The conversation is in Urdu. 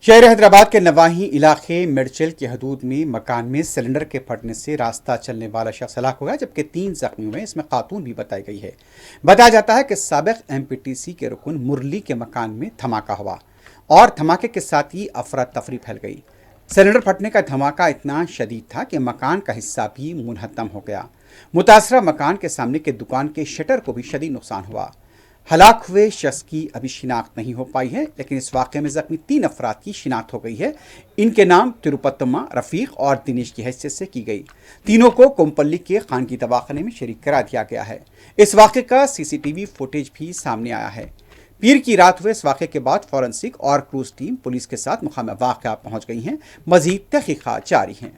شہر حیدرآباد کے نواحی علاقے مرچل کی حدود میں مکان میں سلنڈر کے پھٹنے سے راستہ چلنے والا شخص ہلاک ہو گیا، جبکہ 3 زخمی ہوئے، اس میں خاتون بھی بتائی گئی ہے۔ بتایا جاتا ہے کہ سابق MPTC کے رکن مرلی کے مکان میں دھماکہ ہوا اور دھماکے کے ساتھ ہی افراتفری پھیل گئی۔ سلنڈر پھٹنے کا دھماکہ اتنا شدید تھا کہ مکان کا حصہ بھی منہدم ہو گیا۔ متاثرہ مکان کے سامنے کے دکان کے شٹر کو بھی شدید نقصان ہوا۔ ہلاک ہوئے شخص کی ابھی شناخت نہیں ہو پائی ہے، لیکن اس واقعے میں زخمی 3 افراد کی شناخت ہو گئی ہے۔ ان کے نام تروپتما، رفیق اور دنیش کی حیثیت سے کی گئی۔ تینوں کو کومپلی کے خانگی دواخانے میں شریک کرا دیا گیا ہے۔ اس واقعے کا CCTV فوٹیج بھی سامنے آیا ہے۔ پیر کی رات ہوئے اس واقعے کے بعد فورنسک اور کروز ٹیم پولیس کے ساتھ مقام واقعہ پہنچ گئی ہیں۔ مزید تحقیقات جاری ہیں۔